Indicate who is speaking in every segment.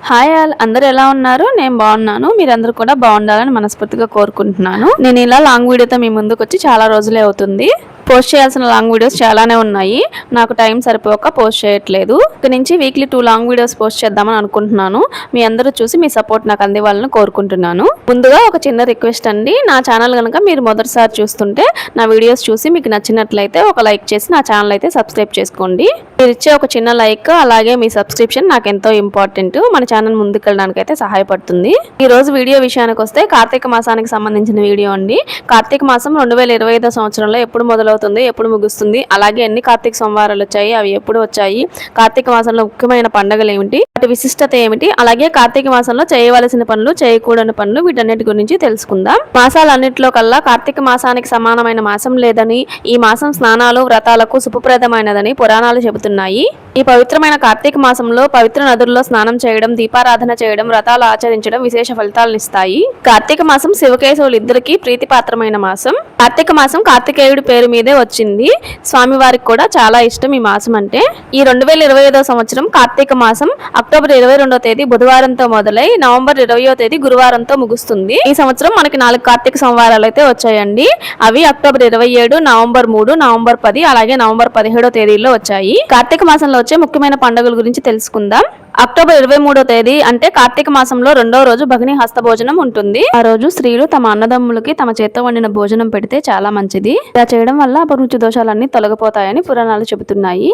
Speaker 1: Hi all, అందరూ ఎలా ఉన్నారు? నేను బాగున్నాను. మీరందరూ కూడా బాగుండాలని మనస్ఫూర్తిగా కోరుకుంటున్నాను. నేను ఇలా లాంగ్ వీడియోతో మీ ముందుకు వచ్చి చాలా రోజులే అవుతుంది. పోస్ట్ చేయాల్సిన లాంగ్ వీడియోస్ చాలానే ఉన్నాయి. నాకు టైం సరిపోక పోస్ట్ చేయట్లేదు. ఇక నుంచి వీక్లీ 2 లాంగ్ వీడియోస్ పోస్ట్ చేద్దామని అనుకుంటున్నాను. మీ అందరూ చూసి మీ సపోర్ట్ నాకు అందివ్వాలని కోరుకుంటున్నాను. ముందుగా ఒక చిన్న రిక్వెస్ట్ అండి, నా ఛానల్ కనుక మీరు మొదటిసారి చూస్తుంటే నా వీడియోస్ చూసి మీకు నచ్చినట్లయితే ఒక లైక్ చేసి నా ఛానల్ అయితే సబ్స్క్రైబ్ చేసుకోండి. మీరు ఇచ్చే ఒక చిన్న లైక్ అలాగే మీ సబ్స్క్రిప్షన్ నాకు ఎంతో ఇంపార్టెంట్. మన ఛానల్ ముందుకెళ్ళడానికి అయితే సహాయపడుతుంది. ఈ రోజు వీడియో విషయానికి వస్తే కార్తీక మాసానికి సంబంధించిన వీడియో అండి. కార్తీక మాసం 2025 సంవత్సరంలో ఎప్పుడు మొదలవుతుంది, ఎప్పుడు ముగుస్తుంది, అలాగే ఎన్ని కార్తీక సోమవారాలు వచ్చాయి, అవి ఎప్పుడు వచ్చాయి, కార్తీక మాసంలో ముఖ్యమైన పండుగలు ఏమిటి, వాటి విశిష్టత ఏమిటి, అలాగే కార్తీక మాసంలో చేయవలసిన పనులు, చేయకూడని పనులు, వీటన్నిటి గురించి తెలుసుకుందాం. మాసాలన్నింటిలో కల్లా కార్తీక మాసానికి సమానమైన మాసం లేదని, ఈ మాసం స్నానాలు వ్రతాలకు శుభప్రదమైనదని పురాణాలు చెబుతున్నాయి. ఈ పవిత్రమైన కార్తీక మాసంలో పవిత్ర నదుల్లో స్నానం చేయడం, దీపారాధన చేయడం, వ్రతాలు ఆచరించడం విశేష ఫలితాలను ఇస్తాయి. కార్తీక మాసం శివకేశవులు ఇద్దరికి ప్రీతిపాత్రమైన మాసం. కార్తీక మాసం కార్తికేయుడి పేరు మీదే వచ్చింది. స్వామివారికి కూడా చాలా ఇష్టం ఈ మాసం అంటే. ఈ 2025 సంవత్సరం కార్తీక మాసం అక్టోబర్ 22వ తేదీ బుధవారంతో మొదలై నవంబర్ 20వ తేదీ గురువారంతో ముగుస్తుంది. ఈ సంవత్సరం మనకి 4 కార్తీక సోమవారాలు అయితే వచ్చాయండి. అవి అక్టోబర్ 27, నవంబర్ 3, నవంబర్ 10, అలాగే నవంబర్ 17వ తేదీల్లో వచ్చాయి. కార్తీక మాసంలో వచ్చే ముఖ్యమైన పండుగల గురించి తెలుసుకుందాం. అక్టోబర్ 23వ తేదీ అంటే కార్తీక మాసంలో 2వ రోజు భగిని హస్త భోజనం ఉంటుంది. ఆ రోజు స్త్రీలు తమ అన్నదమ్ములకి తమ చేత్తో వండిన భోజనం పెడితే చాలా మంచిది. ఇలా చేయడం వల్ల అపరుచి దోషాలన్నీ తొలగిపోతాయని పురాణాలు చెబుతున్నాయి.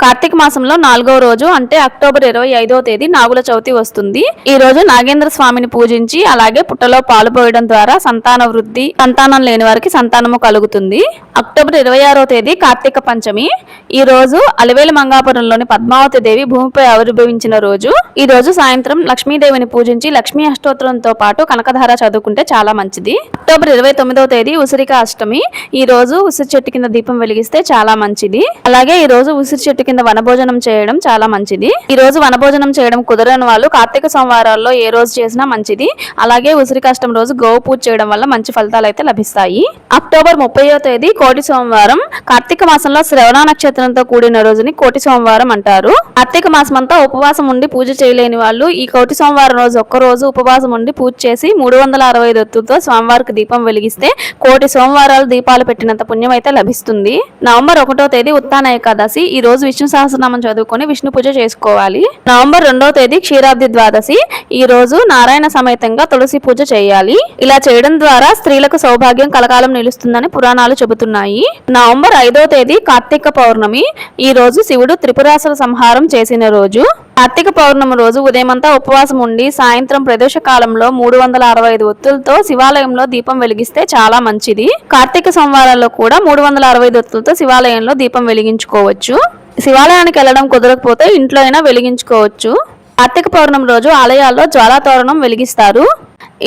Speaker 1: కార్తీక మాసంలో 4వ రోజు అంటే అక్టోబర్ 25వ తేదీ నాగుల చవితి వస్తుంది. ఈ రోజు నాగేంద్ర స్వామిని పూజించి అలాగే పుట్టలో పాలు పోయడం ద్వారా సంతాన వృద్ధి, సంతానం లేని వారికి సంతానము కలుగుతుంది. అక్టోబర్ 26వ తేదీ కార్తీక పంచమి. ఈ రోజు అలివేలు మంగాపురంలోని పద్మావతి దేవి భూమిపై ఆవిర్భవించిన రోజు. ఈ రోజు సాయంత్రం లక్ష్మీదేవిని పూజించి లక్ష్మీ అష్టోత్తరంతో పాటు కనకధార చదువుకుంటే చాలా మంచిది. అక్టోబర్ 29వ తేదీ ఉసిరిక అష్టమి. ఈ రోజు ఉసిరి చెట్టు కింద దీపం వెలిగిస్తే చాలా మంచిది. అలాగే ఈ రోజు ఉసిరి చెట్టు కింద వనభోజనం చేయడం చాలా మంచిది. ఈ రోజు వనభోజనం చేయడం కుదరని వాళ్ళు కార్తీక సోమవారాల్లో ఏ రోజు చేసినా మంచిది. అలాగే ఉసిరికాష్టం రోజు గోవు పూజ చేయడం వల్ల మంచి ఫలితాలు అయితే లభిస్తాయి. అక్టోబర్ 30వ తేదీ కోటి సోమవారం. కార్తీక మాసంలో శ్రవణ నక్షత్రంతో కూడిన రోజుని కోటి సోమవారం అంటారు. కార్తీక మాసం అంతా ఉపవాసం ఉండి పూజ చేయలేని వాళ్ళు ఈ కోటి సోమవారం రోజు ఒక్కరోజు ఉపవాసం ఉండి పూజ చేసి 365 ఒత్తులతో స్వామివారికి దీపం వెలిగిస్తే కోటి సోమవారాలు దీపాలు పెట్టినంత పుణ్యం అయితే లభిస్తుంది. నవంబర్ 1వ తేదీ ఉత్తాన ఏకాదశి. ఈ రోజు విష్ణు సహస్రనామం చదువుకొని విష్ణు పూజ చేసుకోవాలి. నవంబర్ 2వ తేదీ క్షీరాబ్ది ద్వాదశి. ఈ రోజు నారాయణ సమేతంగా తులసి పూజ చేయాలి. ఇలా చేయడం ద్వారా స్త్రీలకు సౌభాగ్యం కలకాలం నిలుస్తుందని పురాణాలు చెబుతున్నాయి. నవంబర్ 5వ తేదీ కార్తీక పౌర్ణమి. ఈ రోజు శివుడు త్రిపురాసుర సంహారం చేసిన రోజు. కార్తీక పౌర్ణమి రోజు ఉదయమంతా ఉపవాసం ఉండి సాయంత్రం ప్రదోష కాలంలో 365 ఒత్తులతో శివాలయంలో దీపం వెలిగిస్తే చాలా మంచిది. కార్తీక సోమవారాల్లో కూడా 365 ఒత్తులతో శివాలయంలో దీపం వెలిగించుకోవచ్చు. శివాలయానికి వెళ్ళడం కుదరకపోతే ఇంట్లో అయినా వెలిగించుకోవచ్చు. కార్తీక పౌర్ణమి రోజు ఆలయాల్లో జ్వాలాతోరణం వెలిగిస్తారు.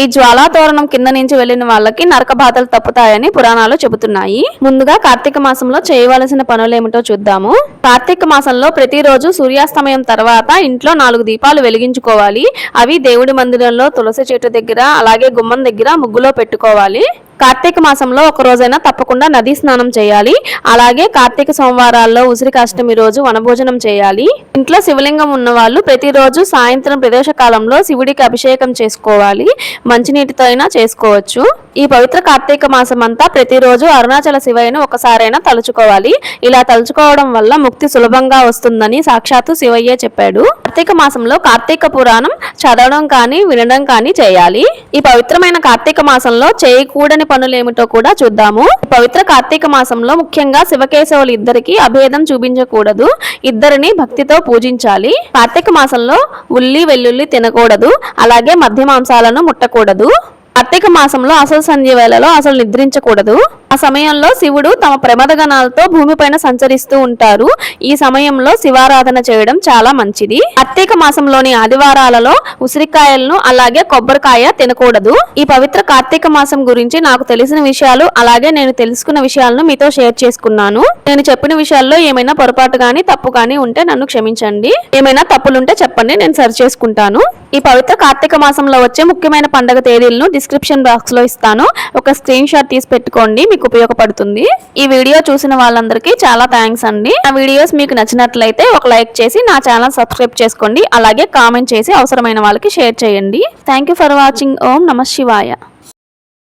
Speaker 1: ఈ జ్వాలాతోరణం కింద నుంచి వెళ్లిన వాళ్ళకి నరక బాధలు తప్పుతాయని పురాణాలు చెబుతున్నాయి. ముందుగా కార్తీక మాసంలో చేయవలసిన పనులేమిటో చూద్దాము. కార్తీక మాసంలో ప్రతిరోజు సూర్యాస్తమయం తర్వాత ఇంట్లో 4 దీపాలు వెలిగించుకోవాలి. అవి దేవుడి మందిరంలో, తులసి చెట్టు దగ్గర, అలాగే గుమ్మం దగ్గర ముగ్గులో పెట్టుకోవాలి. కార్తీక మాసంలో ఒక రోజైనా తప్పకుండా నదీ స్నానం చేయాలి. అలాగే కార్తీక సోమవారాల్లో ఉసిరికాష్టమి రోజు వనభోజనం చేయాలి. ఇంట్లో శివలింగం ఉన్న వాళ్ళు ప్రతిరోజు సాయంత్రం ప్రదోష కాలంలో శివుడికి అభిషేకం చేసుకోవాలి. మంచినీటితో అయినా చేసుకోవచ్చు. ఈ పవిత్ర కార్తీక మాసం అంతా ప్రతిరోజు అరుణాచల శివయ్యను ఒకసారైనా తలుచుకోవాలి. ఇలా తలుచుకోవడం వల్ల ముక్తి సులభంగా వస్తుందని సాక్షాత్తు శివయ్యే చెప్పాడు. కార్తీక మాసంలో కార్తీక పురాణం చదవడం కానీ వినడం కానీ చేయాలి. ఈ పవిత్రమైన కార్తీక మాసంలో చేయకూడని పనులేమిటో కూడా చూద్దాము. పవిత్ర కార్తీక మాసంలో ముఖ్యంగా శివకేశవులు ఇద్దరికి అభేదం చూపించకూడదు. ఇద్దరిని భక్తితో పూజించాలి. కార్తీక మాసంలో ఉల్లి వెల్లుల్లి తినకూడదు. అలాగే మధ్య మాంసాలను ముట్టకూడదు. కార్తీక మాసంలో అసలు సంధ్య వేళలో అసలు నిద్రించకూడదు. ఆ సమయంలో శివుడు తమ ప్రమదగణాలతో భూమిపైన సంచరిస్తూ ఉంటారు. ఈ సమయంలో శివారాధన చేయడం చాలా మంచిది. కార్తీక మాసంలోని ఆదివారాలలో ఉసిరికాయలను అలాగే కొబ్బరికాయ తినకూడదు. ఈ పవిత్ర కార్తీక మాసం గురించి నాకు తెలిసిన విషయాలు అలాగే నేను తెలుసుకున్న విషయాలను మీతో షేర్ చేసుకున్నాను. నేను చెప్పిన విషయాల్లో ఏమైనా పొరపాటు గానీ తప్పు గానీ ఉంటే నన్ను క్షమించండి. ఏమైనా తప్పులుంటే చెప్పండి, నేను సరి చేసుకుంటాను. ఈ పవిత్ర కార్తీక మాసంలో వచ్చే ముఖ్యమైన పండుగ తేదీలను డిస్క్రిప్షన్ బాక్స్ లో ఇస్తాను. ఒక స్క్రీన్ షాట్ తీసి పెట్టుకోండి, మీకు ఉపయోగపడుతుంది. ఈ వీడియో చూసిన వాళ్ళందరికీ చాలా థ్యాంక్స్ అండి. నా వీడియోస్ మీకు నచ్చినట్లయితే ఒక లైక్ చేసి నా ఛానల్ సబ్స్క్రైబ్ చేసుకోండి. అలాగే కామెంట్ చేసి అవసరమైన వాళ్ళకి షేర్ చేయండి. Thank you for watching. ఓం నమః శివాయ.